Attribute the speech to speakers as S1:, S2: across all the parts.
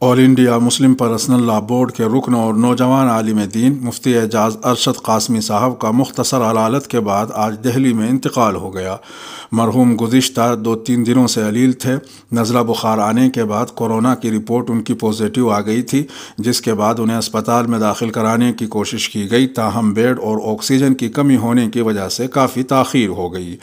S1: آل India Muslim personal لا board کے رکن اور نوجوان عالم دین مفتی اعجاز ارشد قاسمی صاحب کا مختصر علالت کے بعد آج دہلی میں انتقال ہو گیا۔ مرحوم گزشتہ 2-3 دنوں سے علیل تھے۔ نزلہ بخار آنے کے بعد کورونا کی رپورٹ ان کی پازیٹیو آ گئی تھی، جس کے بعد انہیں اسپتال میں داخل کرانے کی کوشش کی گئی، تاہم بیڈ اور آکسیجن کی کمی ہونے کی وجہ سے کافی تاخیر ہو گئی۔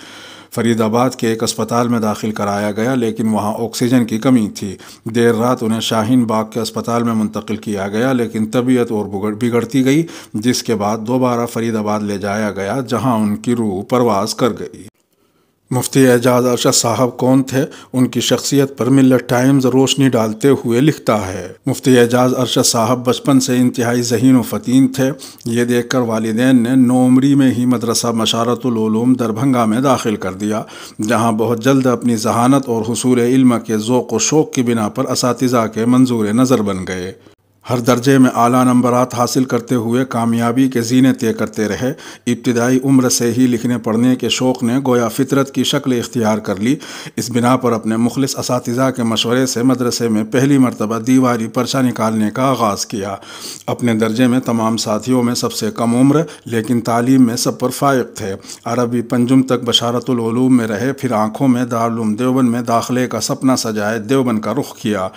S1: فرید آباد کے ایک اسپتال میں داخل کرایا گیا، لیکن وہاں آکسیجن کی کمی تھی۔ دیر رات انہیں شاہین باغ کے اسپتال میں منتقل کیا گیا، لیکن طبیعت اور بگڑتی گئی، جس کے بعد دوبارہ فرید آباد لے جایا گیا، جہاں ان کی روح پرواز کر گئی۔ مفتی اعجاز ارشد صاحب کون تھے؟ ان کی شخصیت پر ملت ٹائمز روشنی ڈالتے ہوئے لکھتا ہے، مفتی اعجاز ارشد صاحب بچپن سے انتہائی ذہین و فطین تھے۔ یہ دیکھ کر والدین نے نوعمری میں ہی مدرسہ مشارت العلوم دربھنگا میں داخل کر دیا، جہاں بہت جلد اپنی ذہانت اور حصول علم کے ذوق و شوق کی بنا پر اساتذہ کے منظور نظر بن گئے۔ ہر درجے میں اعلیٰ نمبرات حاصل کرتے ہوئے کامیابی کے زینے طے کرتے رہے۔ ابتدائی عمر سے ہی لکھنے پڑھنے کے شوق نے گویا فطرت کی شکل اختیار کر لی۔ اس بنا پر اپنے مخلص اساتذہ کے مشورے سے مدرسے میں پہلی مرتبہ دیواری پرچہ نکالنے کا آغاز کیا۔ اپنے درجے میں تمام ساتھیوں میں سب سے کم عمر، لیکن تعلیم میں سب پر فائق تھے۔ عربی پنجم تک بشارت العلوم میں رہے، پھر آنکھوں میں دارالعلوم دیوبند میں داخلے کا سپنا سجائے دیوبند کا رخ کیا۔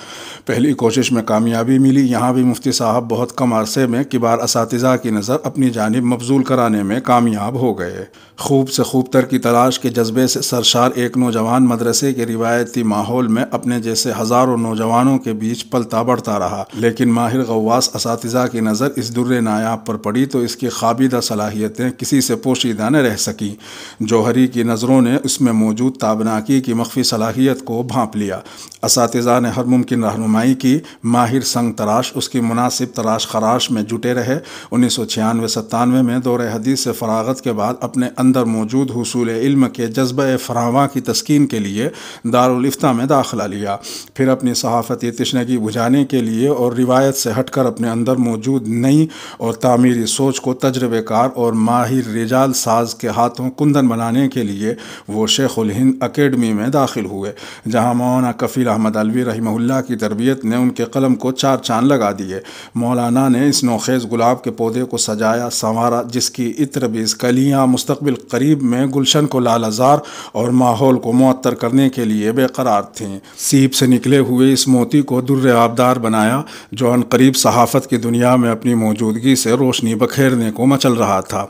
S1: پہلی کوشش میں کامیابی ملی۔ یہاں بھی مفتی صاحب بہت کم عرصے میں کبار اساتذہ کی نظر اپنی جانب مبذول کرانے میں کامیاب ہو گئے۔ خوب سے خوب تر کی تلاش کے جذبے سے سرشار ایک نوجوان مدرسے کے روایتی ماحول میں اپنے جیسے ہزاروں نوجوانوں کے بیچ پلتا بڑھتا رہا، لیکن ماہر غواص اساتذہ کی نظر اس در نایاب پر پڑی تو اس کی خابیدہ صلاحیتیں کسی سے پوشیدہ نہ رہ سکیں۔ جوہری کی نظروں نے اس میں موجود تابناکی کی مخفی صلاحیت کو بھانپ لیا۔ اساتذہ نے ہر ممکن رہنمائی کی، ماہر سنگ تراش اس کی مناسب تراش خراش میں جٹے رہے۔ 1996-97 میں دور حدیث سے فراغت کے بعد اپنے اندر موجود حصول علم کے جذبہ فراواں کی تسکین کے لیے دارالفتہ میں داخلہ لیا، پھر اپنی صحافتی تشنگی بجھانے کے لیے اور روایت سے ہٹ کر اپنے اندر موجود نئی اور تعمیری سوچ کو تجربے کار اور ماہر رجال ساز کے ہاتھوں کندن بنانے کے لیے وہ شیخ الہند اکیڈمی میں داخل ہوئے، جہاں مولانا کفیل احمد علوی رحمہ اللہ کی تربیت نے ان کے قلم کو 4 چاند لگا دیے۔ مولانا نے اس نوخیز گلاب کے پودے کو سجایا سنوارا، جس کی عطر بیز کلیاں مستقبل قریب میں گلشن کو لالزار اور ماحول کو معطر کرنے کے لیے بے قرار تھیں۔ سیب سے نکلے ہوئے اس موتی کو در آبدار بنایا، جو ان قریب صحافت کی دنیا میں اپنی موجودگی سے روشنی بکھیرنے کو مچل رہا تھا۔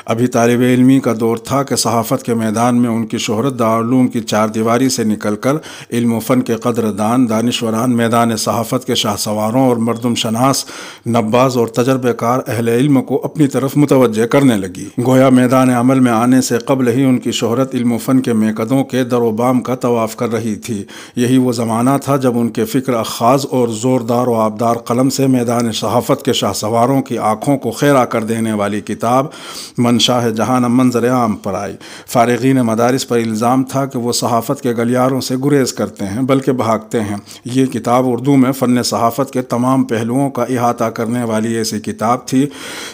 S1: ابھی طالب علمی کا دور تھا کہ صحافت کے میدان میں ان کی شہرت دارالعلوم کی 4 دیواری سے نکل کر علم و فن کے قدردان دانشوران، میدان صحافت کے شاہ سواروں اور مردم شناس نباز اور تجربے کار اہل علم کو اپنی طرف متوجہ کرنے لگی۔ گویا میدان عمل میں آنے سے قبل ہی ان کی شہرت علم و فن کے میکدوں کے در و بام کا طواف کر رہی تھی۔ یہی وہ زمانہ تھا جب ان کے فکر اخاذ اور زوردار و آبدار قلم سے میدان صحافت کے شاہ سواروں کی آنکھوں کو خیرہ کر دینے والی کتاب منشاہ جہان منظر عام پر آئی۔ فارغین مدارس پر الزام تھا کہ وہ صحافت کے گلیاروں سے گریز کرتے ہیں بلکہ بھاگتے ہیں۔ یہ کتاب اردو میں فن صحافت کے تمام پہلوؤں کا احاطہ کرنے والی ایسی کتاب تھی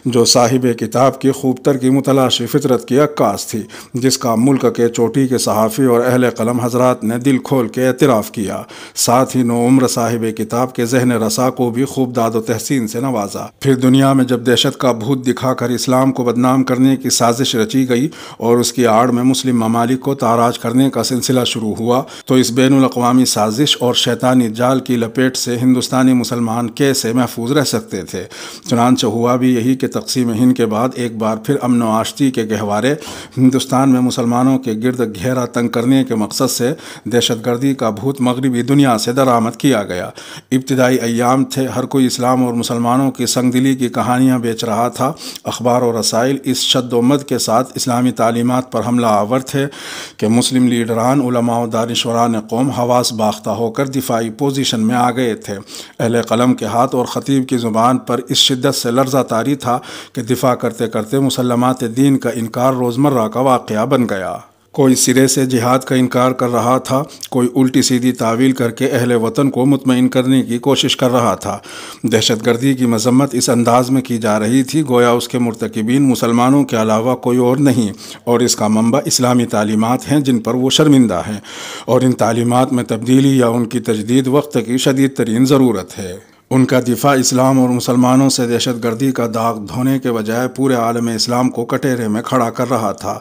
S1: جو صاحب کتاب کی خوب تر کی متلاشی فطرت کی عکاس تھی، جس کا ملک کے چوٹی کے صحافی اور اہل قلم حضرات نے دل کھول کے اعتراف کیا۔ ساتھ ہی نوعمر صاحب کتاب کے ذہن رسا کو بھی خوب داد و تحسین سے نوازا۔ پھر دنیا میں جب دہشت کا بھوت دکھا کر اسلام کو بدنام کرنے کی سازش رچی گئی اور اس کی آڑ میں مسلم ممالک کو تاراج کرنے کا سلسلہ شروع ہوا، تو اس بین الاقوامی سازش اور شیطانی جال کی لپیٹ سے ہندوستانی مسلمان کیسے محفوظ رہ سکتے تھے؟ چنانچہ ہوا بھی یہی کہ تقسیم ہند کے بعد ایک بار پھر امن و آشتی کے گہوارے ہندوستان میں مسلمانوں کے گرد گھیرا تنگ کرنے کے مقصد سے دہشت گردی کا بھوت مغربی دنیا سے درآمد کیا گیا۔ ابتدائی ایام تھے، ہر کوئی اسلام اور مسلمانوں کی سنگ دلی کی کہانیاں بیچ رہا تھا۔ اخبار و رسائل اس شد و مد کے ساتھ اسلامی تعلیمات پر حملہ آور تھے کہ مسلم لیڈران، علماء و دانشوران قوم حواس باختہ ہو کر دفاعی پوزیشن میں آ گئے تھے۔ اہل قلم کے ہاتھ اور خطیب کی زبان پر اس شدت سے لرزہ طاری تھا کہ دفاع کرتے کرتے مسلمات دین کا انکار روزمرہ کا واقعہ بن گیا۔ کوئی سرے سے جہاد کا انکار کر رہا تھا، کوئی الٹی سیدھی تعویل کر کے اہل وطن کو مطمئن کرنے کی کوشش کر رہا تھا۔ دہشت گردی کی مذمت اس انداز میں کی جا رہی تھی گویا اس کے مرتکبین مسلمانوں کے علاوہ کوئی اور نہیں، اور اس کا منبع اسلامی تعلیمات ہیں جن پر وہ شرمندہ ہیں، اور ان تعلیمات میں تبدیلی یا ان کی تجدید وقت کی شدید ترین ضرورت ہے۔ ان کا دفاع اسلام اور مسلمانوں سے دہشت گردی کا داغ دھونے کے بجائے پورے عالم اسلام کو کٹہرے میں کھڑا کر رہا تھا۔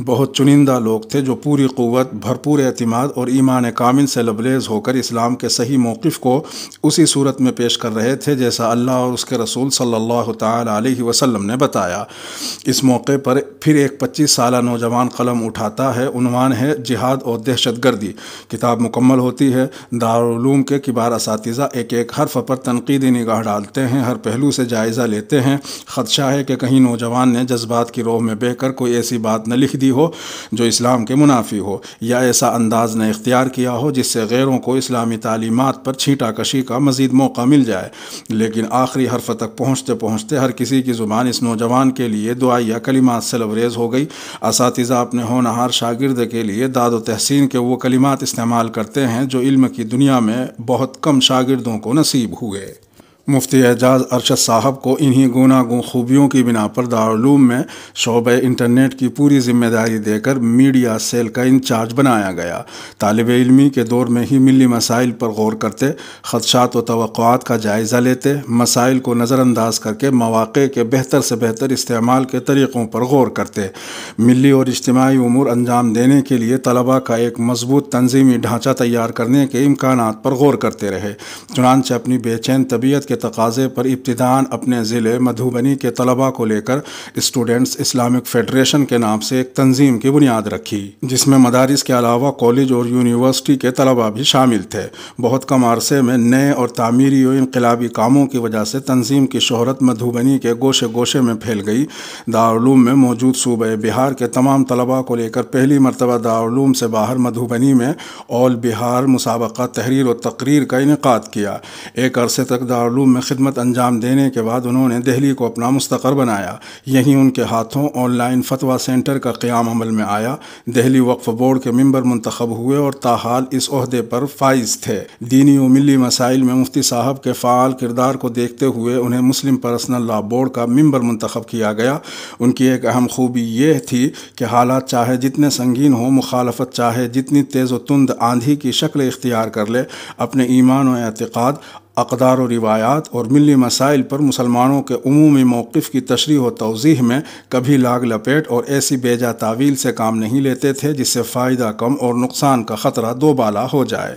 S1: بہت چنندہ لوگ تھے جو پوری قوت، بھرپور اعتماد اور ایمان کامل سے لبریز ہو کر اسلام کے صحیح موقف کو اسی صورت میں پیش کر رہے تھے جیسا اللہ اور اس کے رسول صلی اللہ تعالی علیہ وسلم نے بتایا۔ اس موقع پر پھر ایک 25 سالہ نوجوان قلم اٹھاتا ہے۔ عنوان ہے جہاد اور دہشت گردی۔ کتاب مکمل ہوتی ہے۔ دارالعلوم کے کبار اساتذہ ایک ایک حرف پر تنقیدی نگاہ ڈالتے ہیں، ہر پہلو سے جائزہ لیتے ہیں۔ خدشہ ہے کہ کہیں نوجوان نے جذبات کی روح میں بہہ کر کوئی ایسی بات نہ لکھ دی ہو جو اسلام کے منافی ہو، یا ایسا انداز نہ اختیار کیا ہو جس سے غیروں کو اسلامی تعلیمات پر چھینٹا کشی کا مزید موقع مل جائے۔ لیکن آخری حرف تک پہنچتے پہنچتے ہر کسی کی زبان اس نوجوان کے لیے دعائیہ کلمات سے لبریز ہو گئی۔ اساتذہ اپنے ہونہار شاگرد کے لیے داد و تحسین کے وہ کلمات استعمال کرتے ہیں جو علم کی دنیا میں بہت کم شاگردوں کو نصیب ہوئے۔ مفتی اعجاز ارشد صاحب کو انہی گوناگون خوبیوں کی بنا پر دارالعلوم میں شعبہ انٹرنیٹ کی پوری ذمہ داری دے کر میڈیا سیل کا انچارج بنایا گیا۔ طالب علمی کے دور میں ہی ملی مسائل پر غور کرتے، خدشات و توقعات کا جائزہ لیتے، مسائل کو نظر انداز کر کے مواقع کے بہتر سے بہتر استعمال کے طریقوں پر غور کرتے، ملی اور اجتماعی امور انجام دینے کے لیے طلباء کا ایک مضبوط تنظیمی ڈھانچہ تیار کرنے کے امکانات پر غور کرتے رہے۔ چنانچہ اپنی بے چین طبیعت کے تقاضے پر ابتداءً اپنے ضلع مدھوبنی کے طلباء کو لے کر اسٹوڈنٹس اسلامک فیڈریشن کے نام سے ایک تنظیم کی بنیاد رکھی، جس میں مدارس کے علاوہ کالج اور یونیورسٹی کے طلباء بھی شامل تھے۔ بہت کم عرصے میں نئے اور تعمیری و انقلابی کاموں کی وجہ سے تنظیم کی شہرت مدھوبنی کے گوشے گوشے میں پھیل گئی۔ دارالعلوم میں موجود صوبہ بہار کے تمام طلباء کو لے کر پہلی مرتبہ دارالعلوم سے باہر مدھوبنی میں آل بہار مسابقہ تحریر و تقریر کا انعقاد کیا۔ ایک عرصے تک دارالعلوم میں خدمت انجام دینے کے بعد انہوں نے دہلی کو اپنا مستقر بنایا۔ یہیں ان کے ہاتھوں آن لائن فتویٰ سینٹر کا قیام عمل میں آیا۔ دہلی وقف بورڈ کے ممبر منتخب ہوئے اور تاحال اس عہدے پر فائز تھے۔ دینی و ملی مسائل میں مفتی صاحب کے فعال کردار کو دیکھتے ہوئے انہیں مسلم پرسنل لاء بورڈ کا ممبر منتخب کیا گیا۔ ان کی ایک اہم خوبی یہ تھی کہ حالات چاہے جتنے سنگین ہوں، مخالفت چاہے جتنی تیز و تند آندھی کی شکل اختیار کر لے، اپنے ایمان و اعتقاد، اقدار و روایات اور ملی مسائل پر مسلمانوں کے عمومی موقف کی تشریح و توضیح میں کبھی لاگ لپیٹ اور ایسی بیجا تعویل سے کام نہیں لیتے تھے جس سے فائدہ کم اور نقصان کا خطرہ دو بالا ہو جائے۔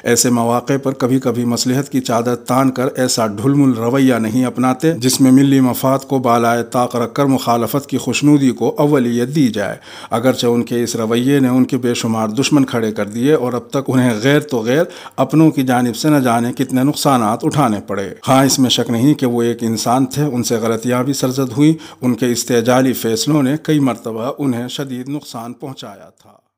S1: ایسے مواقع پر کبھی کبھی مصلحت کی چادر تان کر ایسا ڈھلمل رویہ نہیں اپناتے جس میں ملی مفاد کو بالائے طاق رکھ کر مخالفت کی خوشنودی کو اولیت دی جائے۔ اگرچہ ان کے اس رویے نے ان کے بے شمار دشمن کھڑے کر دیے اور اب تک انہیں غیر تو غیر اپنوں کی جانب سے نہ جانے کتنے نقصانات اٹھانے پڑے۔ ہاں، اس میں شک نہیں کہ وہ ایک انسان تھے، ان سے غلطیاں بھی سرزد ہوئیں، ان کے استعجالی فیصلوں نے کئی مرتبہ انہیں شدید نقصان پہنچایا تھا۔